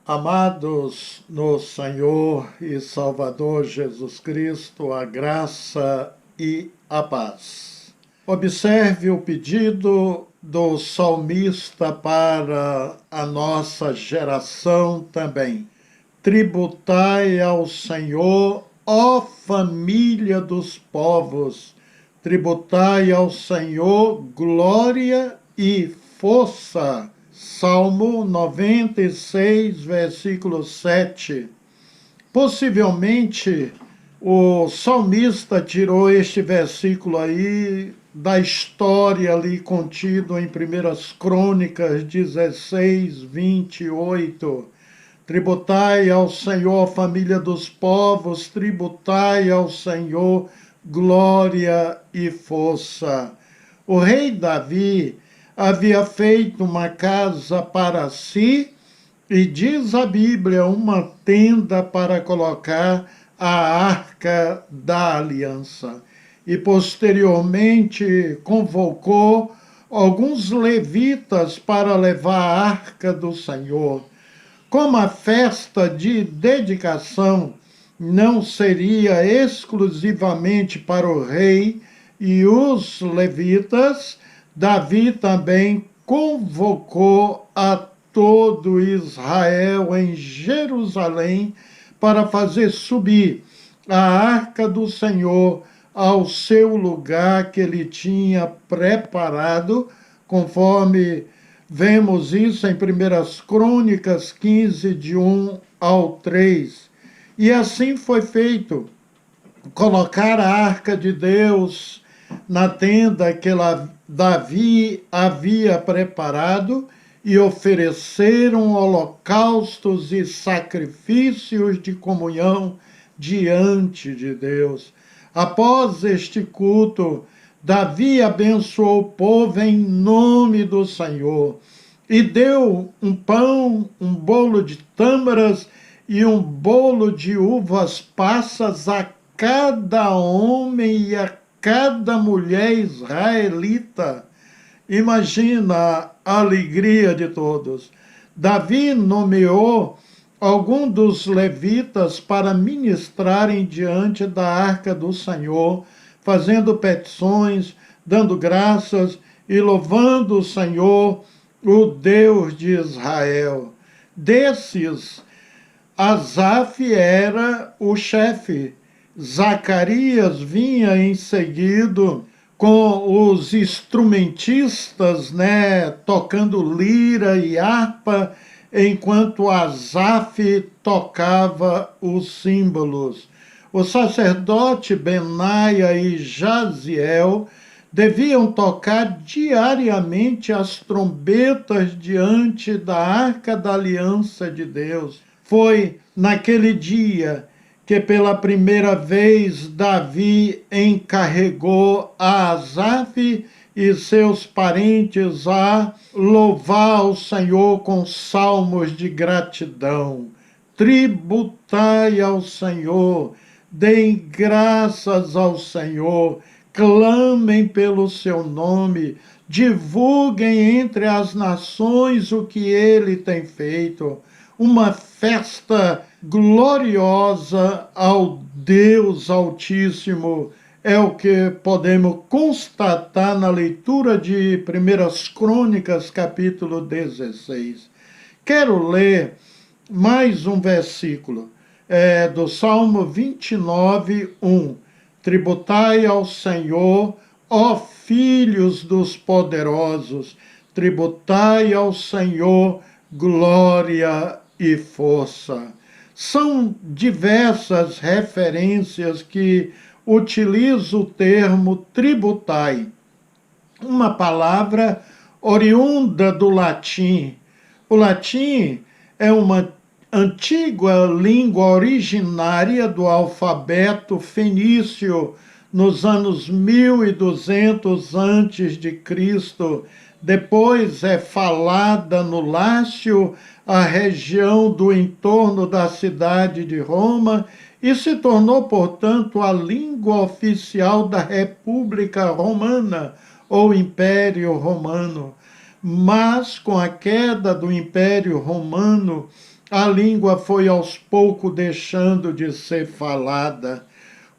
Amados no Senhor e Salvador Jesus Cristo, a graça e a paz. Observe o pedido do salmista para a nossa geração também. Tributai ao Senhor, ó família dos povos, tributai ao Senhor glória e força. Salmo 96, versículo 7. Possivelmente, o salmista tirou este versículo aí da história ali contido em 1 Crônicas 16, 28. Tributai ao Senhor, família dos povos, tributai ao Senhor glória e força. O rei Davi havia feito uma casa para si e, diz a Bíblia, uma tenda para colocar a arca da aliança. E posteriormente convocou alguns levitas para levar a arca do Senhor. Como a festa de dedicação não seria exclusivamente para o rei e os levitas, Davi também convocou a todo Israel em Jerusalém para fazer subir a arca do Senhor ao seu lugar que ele tinha preparado, conforme vemos isso em 1 Crônicas 15, de 1 ao 3. E assim foi feito. Colocar a arca de Deus na tenda que Davi havia preparado e ofereceram holocaustos e sacrifícios de comunhão diante de Deus. Após este culto, Davi abençoou o povo em nome do Senhor e deu um pão, um bolo de tâmaras e um bolo de uvas passas a cada homem e a cada mulher israelita. Imagina a alegria de todos. Davi nomeou algum dos levitas para ministrarem diante da arca do Senhor, fazendo petições, dando graças e louvando o Senhor, o Deus de Israel. Desses, Asaf era o chefe. Zacarias vinha em seguida com os instrumentistas, tocando lira e harpa, enquanto Asaf tocava os símbolos. O sacerdote Benaia e Jaziel deviam tocar diariamente as trombetas diante da arca da aliança de Deus. Foi naquele dia que pela primeira vez Davi encarregou a Asaf e seus parentes a louvar o Senhor com salmos de gratidão. Tributai ao Senhor, deem graças ao Senhor, clamem pelo seu nome, divulguem entre as nações o que ele tem feito. Uma festa gloriosa ao Deus Altíssimo é o que podemos constatar na leitura de 1 Crônicas, capítulo 16. Quero ler mais um versículo, do Salmo 29, 1. Tributai ao Senhor, ó filhos dos poderosos, tributai ao Senhor glória e força. São diversas referências que utilizam o termo tributai, uma palavra oriunda do latim. O latim é uma antiga língua originária do alfabeto fenício nos anos 1200 a.C., depois é falada no Lácio, a região do entorno da cidade de Roma, e se tornou, portanto, a língua oficial da República Romana, ou Império Romano. Mas, com a queda do Império Romano, a língua foi aos poucos deixando de ser falada.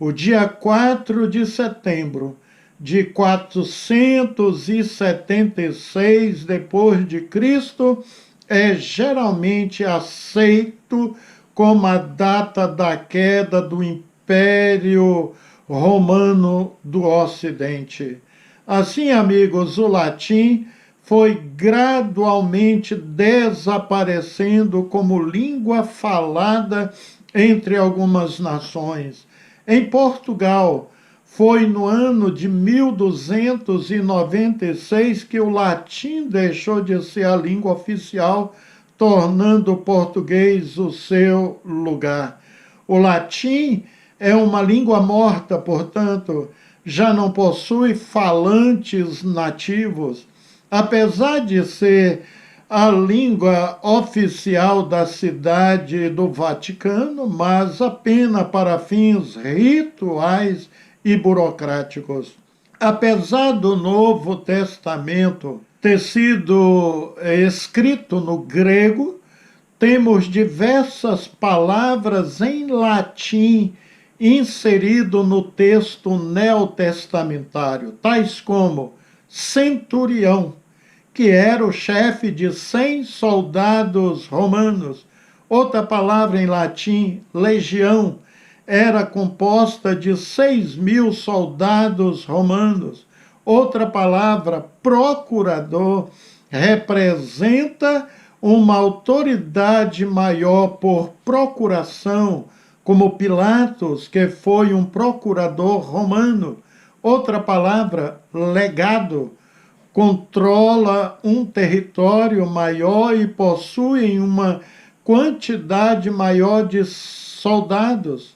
O dia 4 de setembro de 476 depois de Cristo é geralmente aceito como a data da queda do Império Romano do Ocidente. Assim, amigos, o latim foi gradualmente desaparecendo como língua falada entre algumas nações. Em Portugal, foi no ano de 1296 que o latim deixou de ser a língua oficial, tornando o português o seu lugar. O latim é uma língua morta, portanto, já não possui falantes nativos. Apesar de ser a língua oficial da cidade do Vaticano, mas apenas para fins rituais e burocráticos. Apesar do Novo Testamento ter sido escrito no grego, temos diversas palavras em latim inserido no texto neotestamentário, tais como centurião, que era o chefe de 100 soldados romanos. Outra palavra em latim, legião, era composta de 6.000 soldados romanos. Outra palavra, procurador, representa uma autoridade maior por procuração, como Pilatos, que foi um procurador romano. Outra palavra, legado, controla um território maior e possui uma quantidade maior de soldados.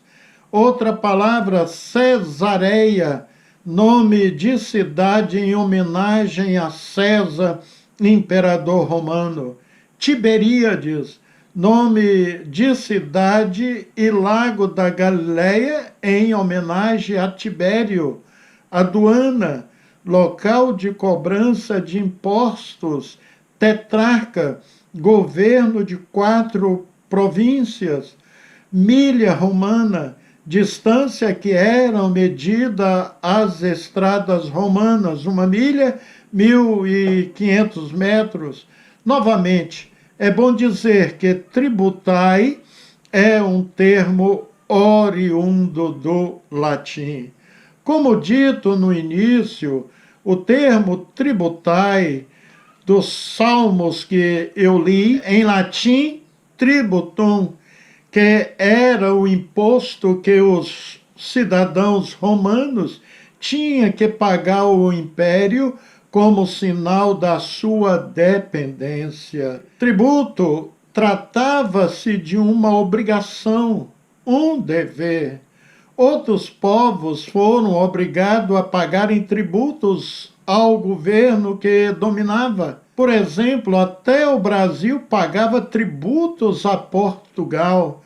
Outra palavra, Cesareia, nome de cidade em homenagem a César, imperador romano. Tiberíades, nome de cidade e lago da Galileia em homenagem a Tibério. Aduana, local de cobrança de impostos. Tetrarca, governo de 4 províncias. Milha romana, distância que eram medida as estradas romanas, 1 milha, 1.500 metros. Novamente, é bom dizer que tributai é um termo oriundo do latim. Como dito no início, o termo tributai dos salmos que eu li, em latim, tributum, que era o imposto que os cidadãos romanos tinham que pagar ao império como sinal da sua dependência. Tributo tratava-se de uma obrigação, um dever. Outros povos foram obrigados a pagarem tributos ao governo que dominava. Por exemplo, até o Brasil pagava tributos a Portugal.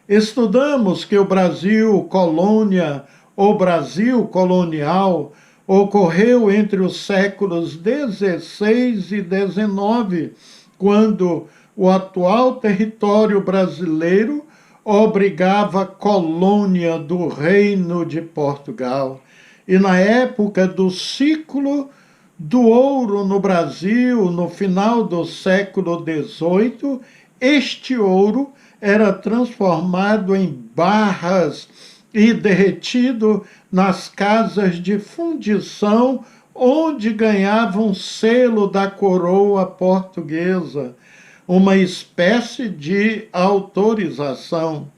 Estudamos que o Brasil colônia, ou Brasil colonial, ocorreu entre os séculos XVI e XIX, quando o atual território brasileiro obrigava a colônia do Reino de Portugal. E na época do ciclo do ouro no Brasil, no final do século XVIII, este ouro era transformado em barras e derretido nas casas de fundição, onde ganhavam selo da coroa portuguesa, uma espécie de autorização.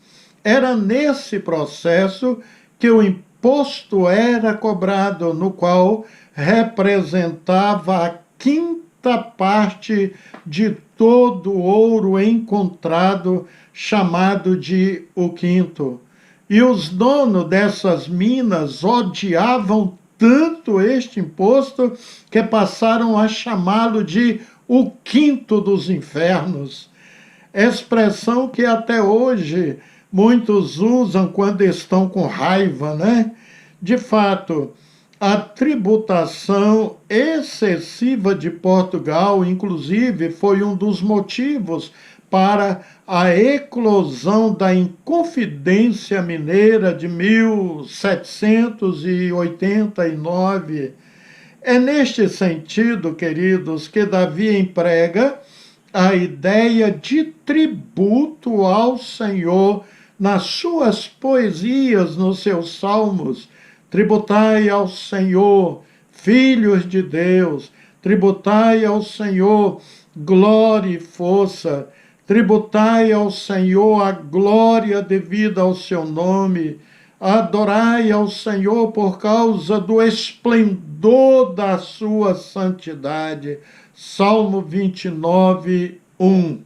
Era nesse processo que o imposto era cobrado, no qual representava a quinta parte de todo o ouro encontrado, chamado de o quinto. E os donos dessas minas odiavam tanto este imposto que passaram a chamá-lo de o quinto dos infernos. Expressão que até hoje muitos usam quando estão com raiva, né? De fato, a tributação excessiva de Portugal, inclusive, foi um dos motivos para a eclosão da Inconfidência Mineira de 1789. É neste sentido, queridos, que Davi emprega a ideia de tributo ao Senhor nas suas poesias, nos seus salmos. Tributai ao Senhor, filhos de Deus, tributai ao Senhor glória e força, tributai ao Senhor a glória devida ao seu nome, adorai ao Senhor por causa do esplendor da sua santidade. Salmo 29, 1.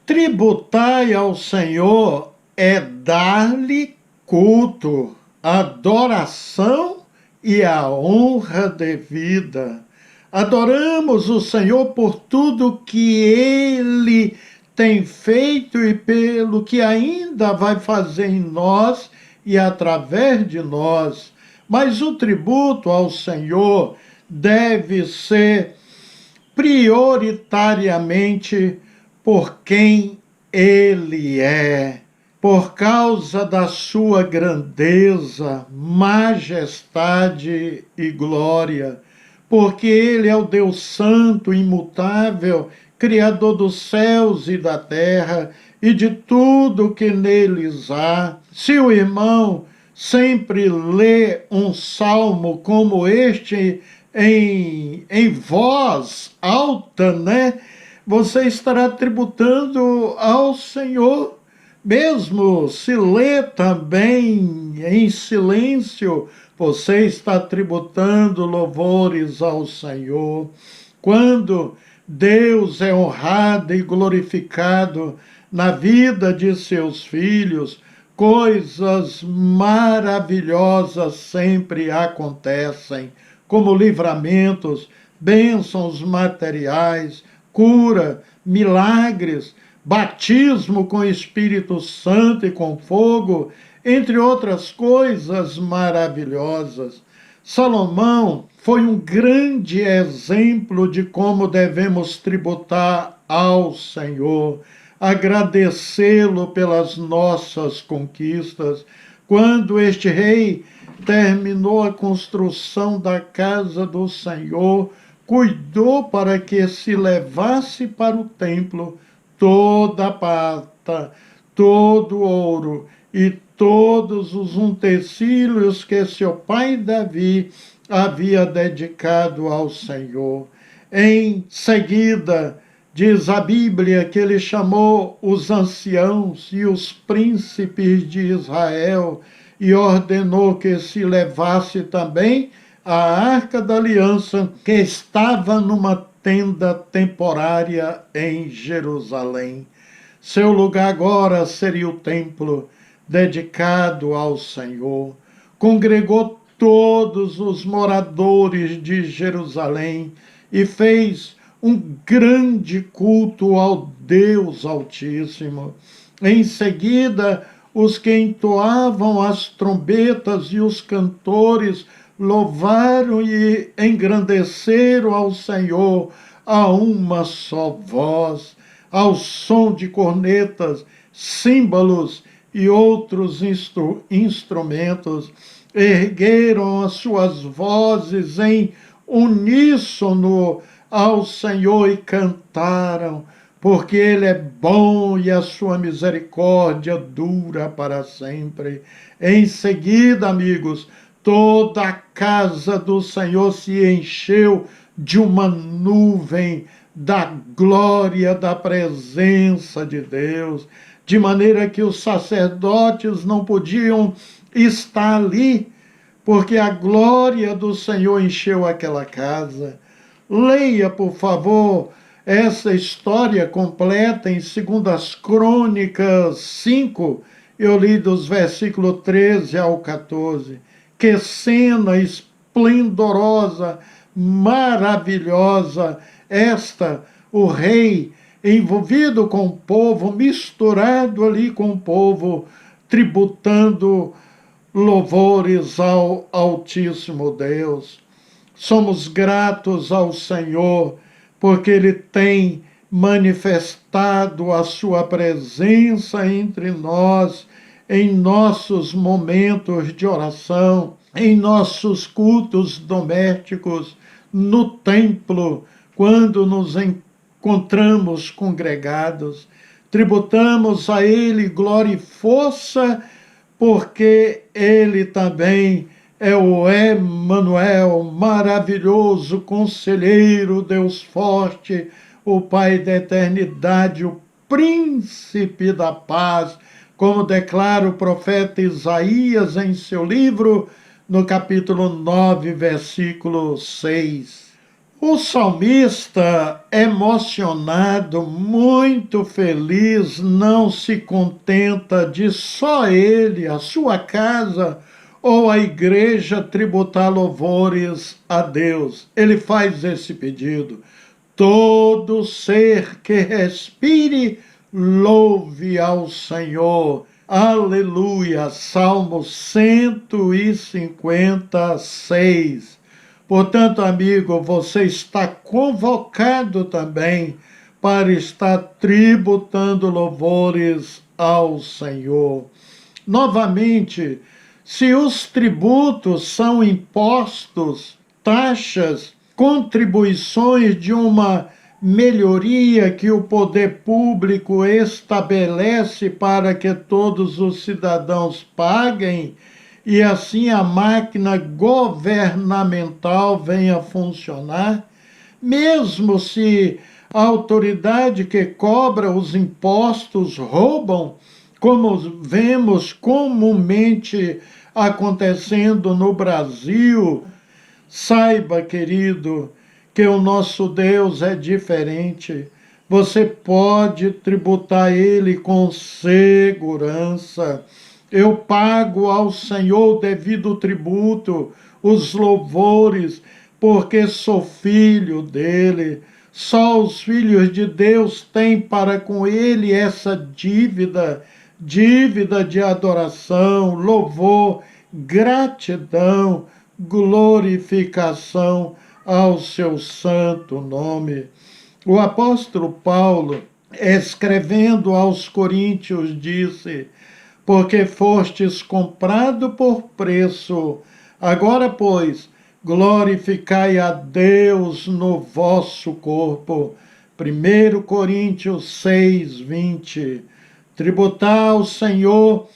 Tributai ao Senhor é dar-lhe culto, adoração e a honra devida. Adoramos o Senhor por tudo que Ele tem feito e pelo que ainda vai fazer em nós e através de nós. Mas o tributo ao Senhor deve ser prioritariamente por quem Ele é, por causa da sua grandeza, majestade e glória, porque Ele é o Deus Santo, imutável, Criador dos céus e da terra e de tudo que neles há. Se o irmão sempre lê um salmo como este em voz alta, né? Você estará tributando ao Senhor. Mesmo se lê também em silêncio, você está tributando louvores ao Senhor. Quando Deus é honrado e glorificado na vida de seus filhos, coisas maravilhosas sempre acontecem, como livramentos, bênçãos materiais, cura, milagres, batismo com Espírito Santo e com fogo, entre outras coisas maravilhosas. Salomão foi um grande exemplo de como devemos tributar ao Senhor, agradecê-lo pelas nossas conquistas. Quando este rei terminou a construção da casa do Senhor, cuidou para que se levasse para o templo toda a prata, todo o ouro e todos os utensílios que seu pai Davi havia dedicado ao Senhor. Em seguida, diz a Bíblia que ele chamou os anciãos e os príncipes de Israel e ordenou que se levasse também a Arca da Aliança, que estava numa tenda temporária em Jerusalém. Seu lugar agora seria o templo dedicado ao Senhor. Congregou todos os moradores de Jerusalém e fez um grande culto ao Deus Altíssimo. Em seguida, os que entoavam as trombetas e os cantores louvaram e engrandeceram ao Senhor a uma só voz, ao som de cornetas, símbolos e outros instrumentos. Ergueram as suas vozes em uníssono ao Senhor e cantaram, porque Ele é bom e a sua misericórdia dura para sempre. Em seguida, amigos, toda a casa do Senhor se encheu de uma nuvem da glória da presença de Deus, de maneira que os sacerdotes não podiam estar ali, porque a glória do Senhor encheu aquela casa. Leia, por favor, essa história completa em 2 Crônicas 5, eu li dos versículos 13 ao 14. Que cena esplendorosa, maravilhosa. O rei envolvido com o povo, misturado ali com o povo, tributando louvores ao Altíssimo Deus. Somos gratos ao Senhor, porque Ele tem manifestado a sua presença entre nós, em nossos momentos de oração, em nossos cultos domésticos, no templo, quando nos encontramos congregados. Tributamos a Ele glória e força, porque Ele também é o Emanuel, maravilhoso conselheiro, Deus forte, o Pai da eternidade, o príncipe da paz, como declara o profeta Isaías em seu livro, no capítulo 9, versículo 6. O salmista, emocionado, muito feliz, não se contenta de só ele, a sua casa ou a igreja tributar louvores a Deus. Ele faz esse pedido: todo ser que respire, louve ao Senhor. Aleluia. Salmo 156. Portanto, amigo, você está convocado também para estar tributando louvores ao Senhor. Novamente, se os tributos são impostos, taxas, contribuições de uma melhoria que o poder público estabelece para que todos os cidadãos paguem, e assim a máquina governamental venha a funcionar, mesmo se a autoridade que cobra os impostos roubam, como vemos comumente acontecendo no Brasil, saiba, querido, que o nosso Deus é diferente. Você pode tributar Ele com segurança. Eu pago ao Senhor o devido tributo, os louvores, porque sou filho dele. Só os filhos de Deus têm para com Ele essa dívida de adoração, louvor, gratidão, glorificação ao seu santo nome. O apóstolo Paulo, escrevendo aos Coríntios, disse: porque fostes comprado por preço, agora, pois, glorificai a Deus no vosso corpo. 1 Coríntios 6, 20. Tributar ao Senhor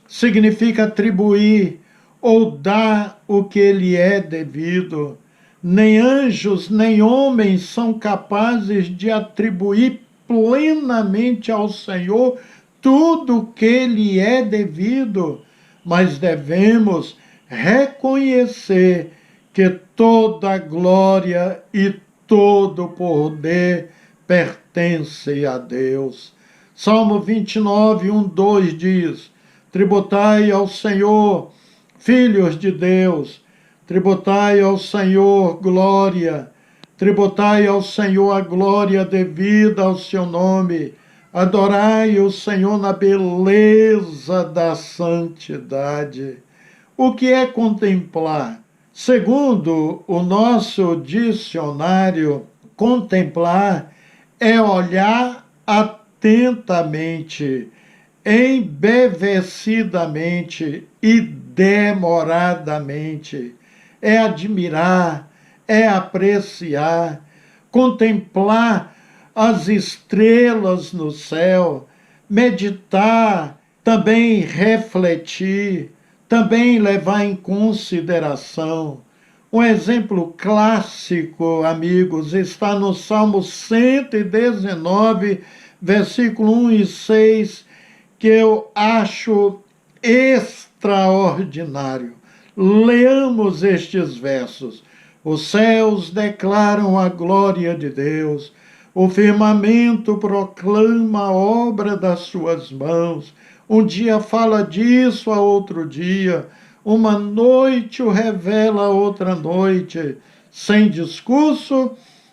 significa atribuir ou dar o que lhe é devido. Nem anjos, nem homens são capazes de atribuir plenamente ao Senhor tudo o que lhe é devido, mas devemos reconhecer que toda a glória e todo o poder pertence a Deus. Salmo 29, 1, 2 diz: tributai ao Senhor, filhos de Deus, tributai ao Senhor glória, tributai ao Senhor a glória devida ao seu nome, adorai o Senhor na beleza da santidade. O que é contemplar? Segundo o nosso dicionário, contemplar é olhar atentamente, embevecidamente e demoradamente. É admirar, é apreciar, contemplar as estrelas no céu, meditar, também refletir, também levar em consideração. Um exemplo clássico, amigos, está no Salmo 119, versículo 1 e 6, que eu acho extraordinário. Leamos estes versos. Os céus declaram a glória de Deus, o firmamento proclama a obra das suas mãos. Um dia fala disso, a outro dia. uma noite o revela a outra noite, sem discurso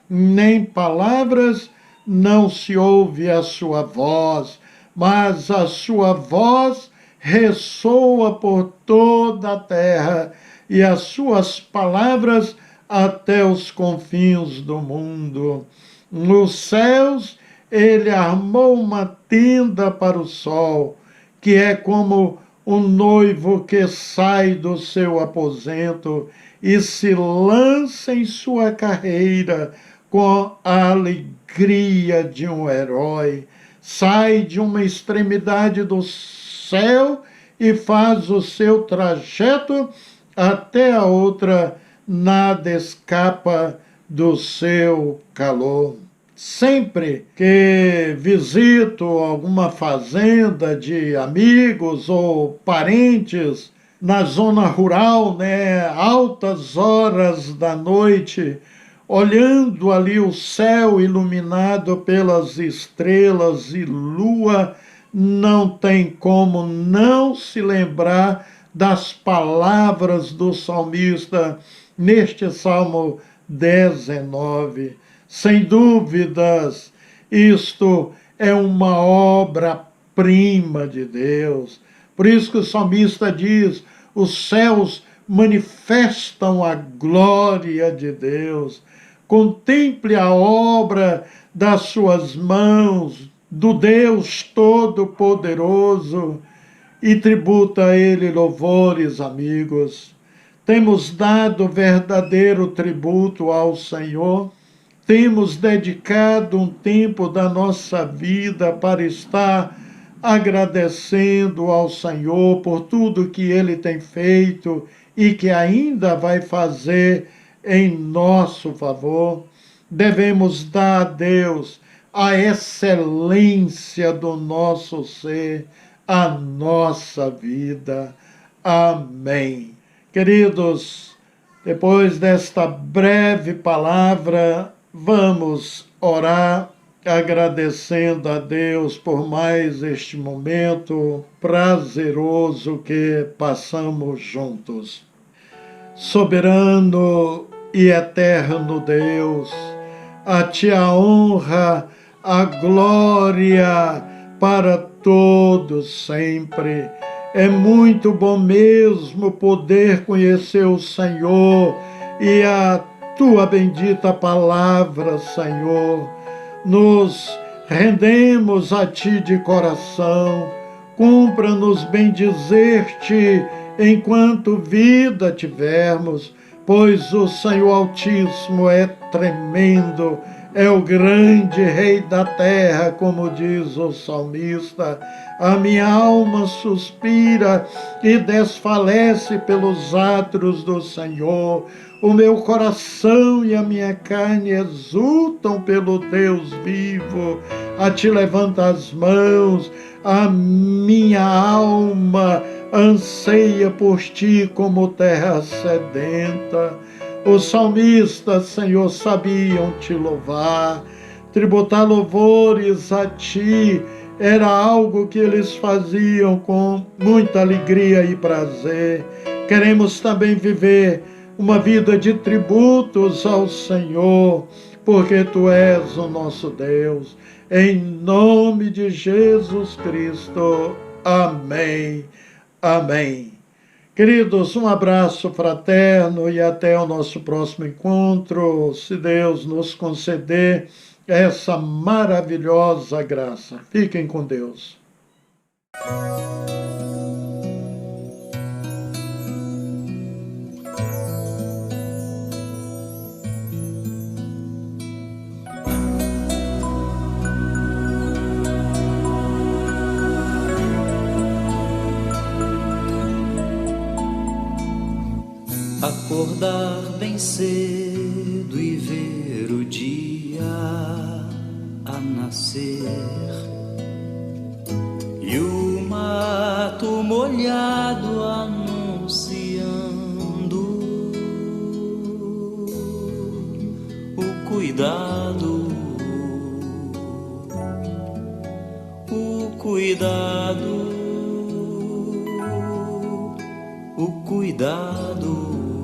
nem palavras, não se ouve a sua voz, mas a sua voz ressoa por toda a terra e as suas palavras até os confins do mundo. Nos céus, ele armou uma tenda para o sol, que é como um noivo que sai do seu aposento e se lança em sua carreira com a alegria de um herói. Sai de uma extremidade do céu e faz o seu trajeto até a outra, nada escapa do seu calor. Sempre que visito alguma fazenda de amigos ou parentes na zona rural, né, altas horas da noite, olhando ali o céu iluminado pelas estrelas e lua, não tem como não se lembrar das palavras do salmista neste Salmo 19. Sem dúvidas, isto é uma obra-prima de Deus. Por isso que o salmista diz: os céus manifestam a glória de Deus. Contemple a obra das suas mãos, do Deus Todo-Poderoso, e tributa a Ele louvores, amigos. Temos dado verdadeiro tributo ao Senhor. Temos dedicado um tempo da nossa vida para estar agradecendo ao Senhor por tudo que Ele tem feito e que ainda vai fazer em nosso favor. Devemos dar a Deus a excelência do nosso ser, a nossa vida. Amém. Queridos, depois desta breve palavra, vamos orar agradecendo a Deus por mais este momento prazeroso que passamos juntos. Soberano e eterno Deus, a Ti a honra, a glória para todos sempre. É muito bom mesmo poder conhecer o Senhor e a Tua bendita palavra, Senhor. Nos rendemos a Ti de coração. Cumpra-nos bendizer-te enquanto vida tivermos, pois o Senhor Altíssimo é tremendo, é o grande Rei da terra, como diz o salmista. A minha alma suspira e desfalece pelos atos do Senhor. O meu coração e a minha carne exultam pelo Deus vivo. A Ti levanta as mãos, a minha alma anseia por Ti como terra sedenta. Os salmistas, Senhor, sabiam Te louvar. Tributar louvores a Ti era algo que eles faziam com muita alegria e prazer. Queremos também viver uma vida de tributos ao Senhor, porque Tu és o nosso Deus. Em nome de Jesus Cristo. Amém. Amém. Queridos, um abraço fraterno e até o nosso próximo encontro, se Deus nos conceder essa maravilhosa graça. Fiquem com Deus. Acordar bem cedo e ver o dia a nascer, e o mato molhado anunciando o cuidado, o cuidado.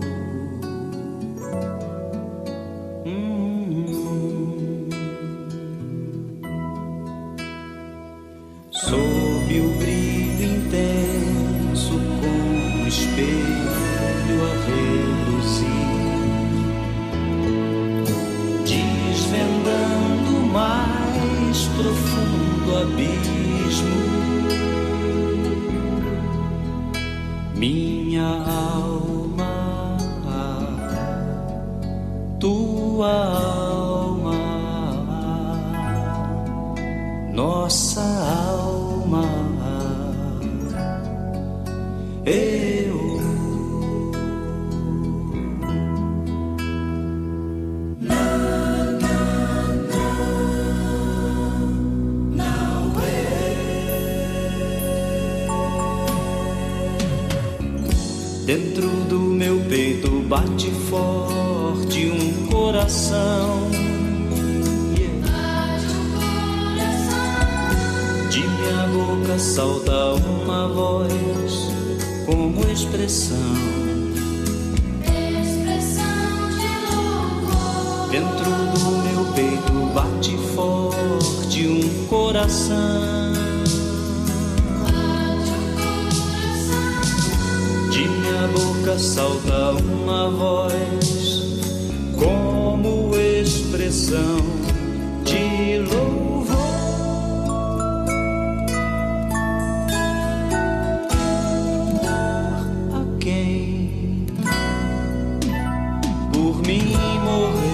Sob o brilho intenso, como espelho a reluzir, desvendando o mais profundo abismo, minha alma, tua alma, nossa alma, eu. Dentro do meu peito bate forte um coração. De minha boca salta uma voz como expressão de louvor. Dentro do meu peito bate forte um coração. De minha boca salta uma voz como expressão de louvor a quem por mim morrer.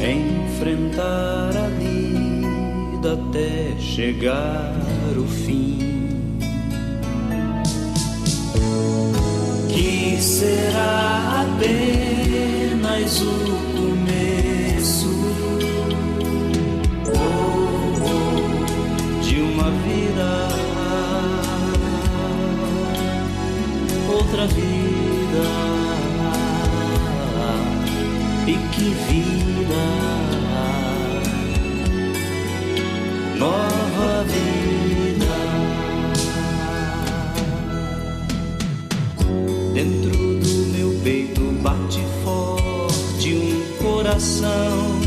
Enfrentar a vida até chegar o fim, que será apenas o começo de uma vida, outra vida, e que vida, nova vida. Dentro do meu peito bate forte um coração.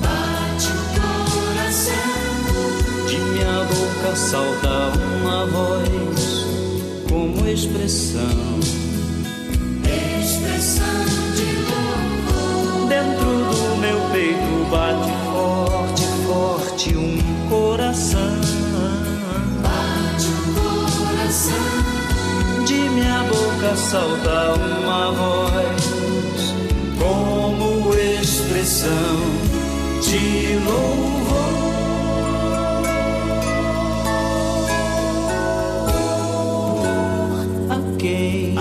Bate o coração. De minha boca salta uma voz como expressão de louvor. Dentro do meu peito bate forte, forte um coração. Bate o coração. De minha boca salta uma voz como expressão de louvor a quem